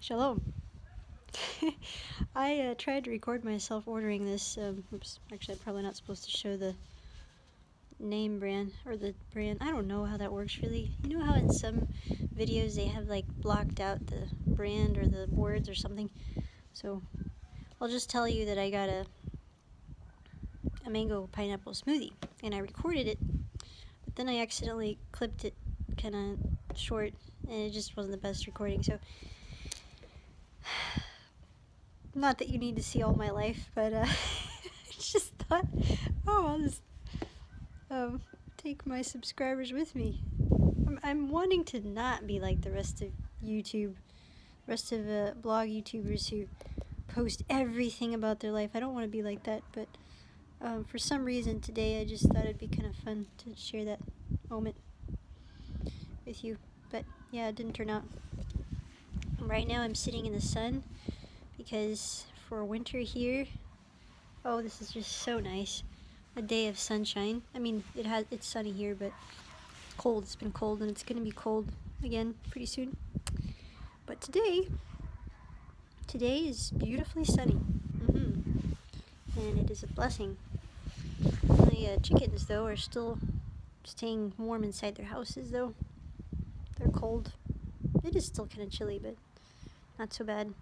Shalom. I tried to record myself ordering this. Oops, actually, I'm probably not supposed to show the name brand or the brand. I don't know how that works really. You know how in some videos they have like blocked out the brand or the words or something? So I'll just tell you that I got a mango pineapple smoothie and I recorded it, but then I accidentally clipped it kind of short and it just wasn't the best recording. So not that you need to see all my life, but I just thought, I'll just take my subscribers with me. I'm wanting to not be like the rest of YouTube, blog YouTubers who post everything about their life. I don't want to be like that, but for some reason today I just thought it'd be kind of fun to share that moment with you. But yeah, it didn't turn out. Right now I'm sitting in the sun because for winter here, oh, this is just so nice. A day of sunshine. I mean, it's sunny here, but cold. It's been cold, and it's going to be cold again pretty soon. But today is beautifully sunny. And it is a blessing. My chickens, though, are still staying warm inside their houses, though. They're cold. It is still kind of chilly, but not so bad.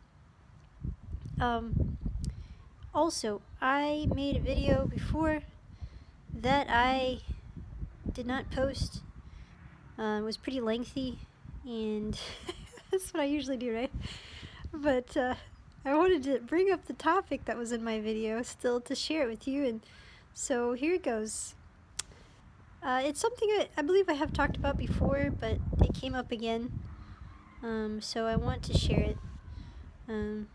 Also, I made a video before that I did not post. It was pretty lengthy, and that's what I usually do, right? But I wanted to bring up the topic that was in my video still to share it with you, and so here it goes. It's something I believe I have talked about before, but it came up again, so I want to share it.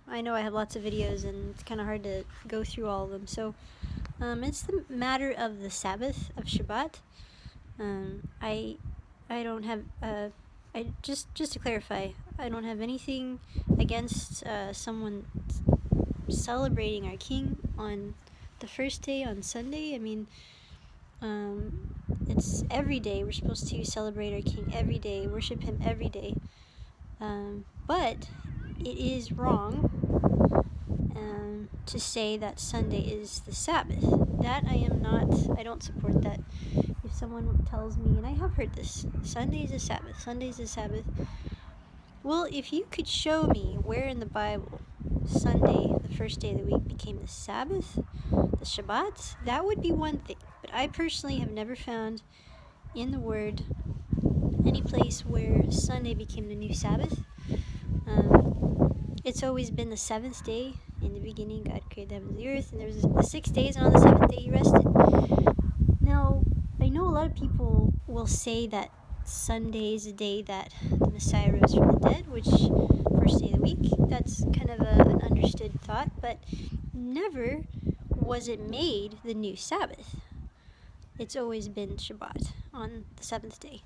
I know I have lots of videos, and it's kind of hard to go through all of them, so it's the matter of the Sabbath, of Shabbat. I don't have, just to clarify, I don't have anything against someone celebrating our King on the first day, on Sunday. I mean, it's every day. We're supposed to celebrate our King every day, worship Him every day. But it is wrong to say that Sunday is the Sabbath. That I don't support that. If someone tells me, and I have heard this, Sunday is the Sabbath, Sunday is the Sabbath. Well, if you could show me where in the Bible Sunday, the first day of the week, became the Sabbath, the Shabbat, that would be one thing. But I personally have never found in the Word any place where Sunday became the new Sabbath. It's always been the seventh day. In the beginning, God created the heavens and the earth, and there was the 6 days, and on the seventh day He rested. Now, I know a lot of people will say that Sunday is the day that the Messiah rose from the dead, which first day of the week. That's kind of an understood thought, but never was it made the new Sabbath. It's always been Shabbat on the seventh day.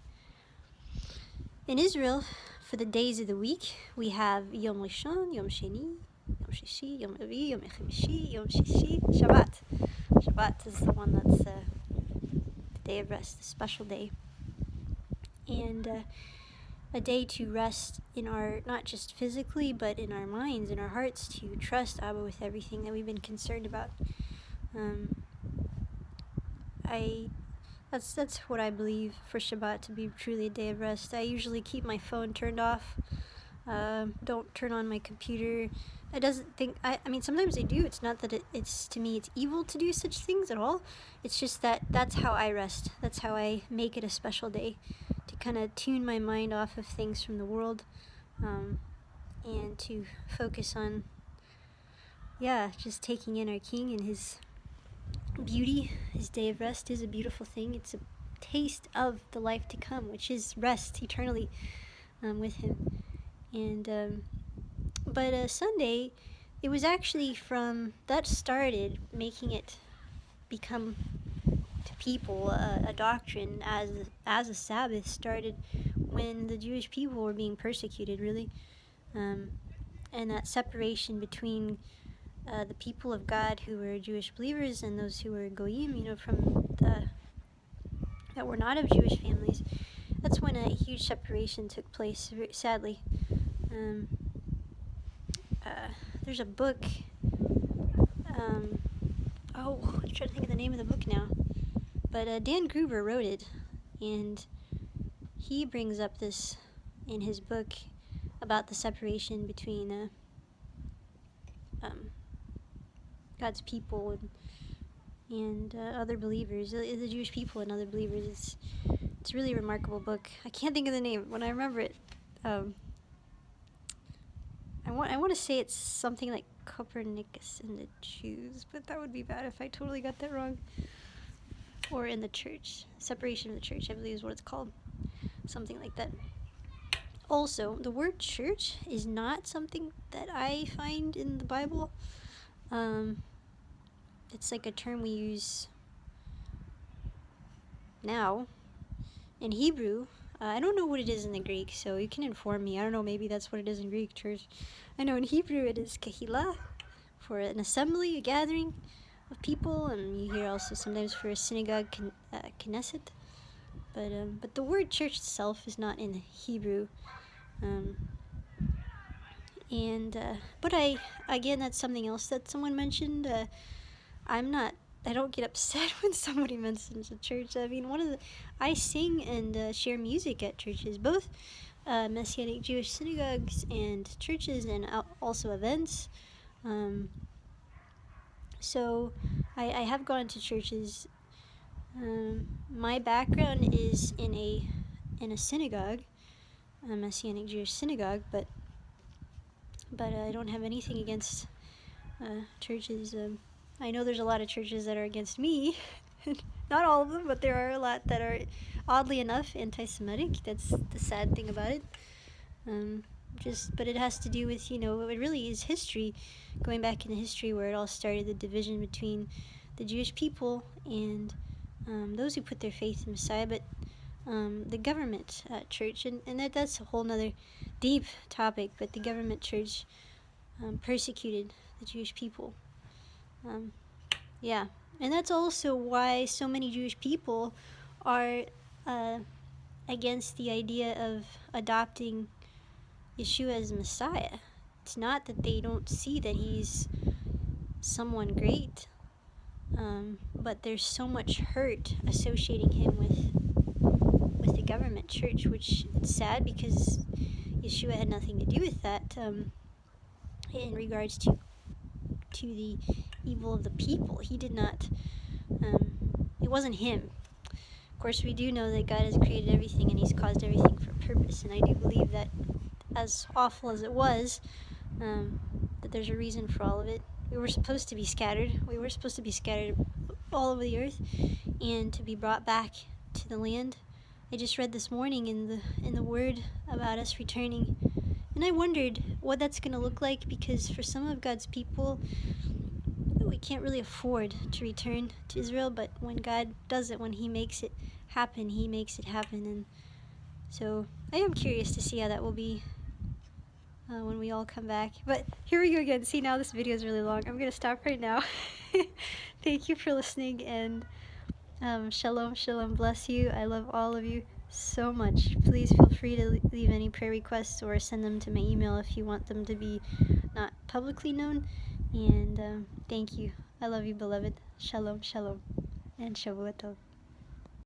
In Israel, for the days of the week, we have Yom Rishon, Yom Sheni, Yom Shishi, Yom Revi, Yom Chemishi, Yom Shishi, Shabbat. Shabbat is the one that's the day of rest, the special day. And a day to rest in our, not just physically, but in our minds, in our hearts, to trust Abba with everything that we've been concerned about. That's what I believe for Shabbat to be truly a day of rest. I usually keep my phone turned off. Don't turn on my computer. I mean, sometimes I do. It's not that it's to me, it's evil to do such things at all. It's just that's how I rest. That's how I make it a special day, to kind of tune my mind off of things from the world, and to focus on, just taking in our King and His beauty. His day of rest is a beautiful thing. It's a taste of the life to come, which is rest eternally with Him. And but Sunday, it was actually that started making it become to people a doctrine as a Sabbath started when the Jewish people were being persecuted, really, and that separation between the people of God who were Jewish believers and those who were goyim, that were not of Jewish families. that's when a huge separation took place, sadly. Um, there's a book. I'm trying to think of the name of the book now. But Dan Gruber wrote it, and he brings up this in his book about the separation between God's people and other believers, the Jewish people and other believers. It's a really remarkable book. I can't think of the name. When I remember it, I want to say it's something like Copernicus and the Jews, but that would be bad if I totally got that wrong. Or in the church, separation of the church, I believe is what it's called, something like that. Also, the word church is not something that I find in the Bible. It's like a term we use now. In Hebrew, I don't know what it is in the Greek, so you can inform me. I don't know, maybe that's what it is in Greek, church. I know in Hebrew it is kahila, for an assembly, a gathering of people, and you hear also sometimes for a synagogue, knesset. But the word church itself is not in Hebrew. But again, that's something else that someone mentioned. I don't get upset when somebody mentions a church. I mean, I sing and share music at churches, both Messianic Jewish synagogues and churches, and also events. So I have gone to churches. My background is in a synagogue, a Messianic Jewish synagogue, but I don't have anything against churches. I know there's a lot of churches that are against me. Not all of them, but there are a lot that are, oddly enough, anti-Semitic. That's the sad thing about it. But it has to do with, it really is history, going back in history where it all started, the division between the Jewish people and those who put their faith in Messiah, but the government church, and that's a whole nother deep topic, but the government church persecuted the Jewish people. Yeah, and that's also why so many Jewish people are against the idea of adopting Yeshua as Messiah. It's not that they don't see that he's someone great, but there's so much hurt associating him with the government church, which it's sad because Yeshua had nothing to do with that in regards to the evil of the people. He did not, it wasn't him. Of course, we do know that God has created everything and he's caused everything for a purpose, and I do believe that, as awful as it was, that there's a reason for all of it. We were supposed to be scattered. We were supposed to be scattered all over the earth and to be brought back to the land. I just read this morning in the Word about us returning, and I wondered what that's going to look like, because for some of God's people, we can't really afford to return to Israel, but when God does it, when he makes it happen, he makes it happen. And so I am curious to see how that will be when we all come back. But here we go again. See, now this video is really long. I'm going to stop right now. Thank you for listening, and shalom, shalom, bless you. I love all of you so much. Please feel free to leave any prayer requests or send them to my email if you want them to be not publicly known. And thank you. I love you, beloved. Shalom, shalom, and Shavua tov.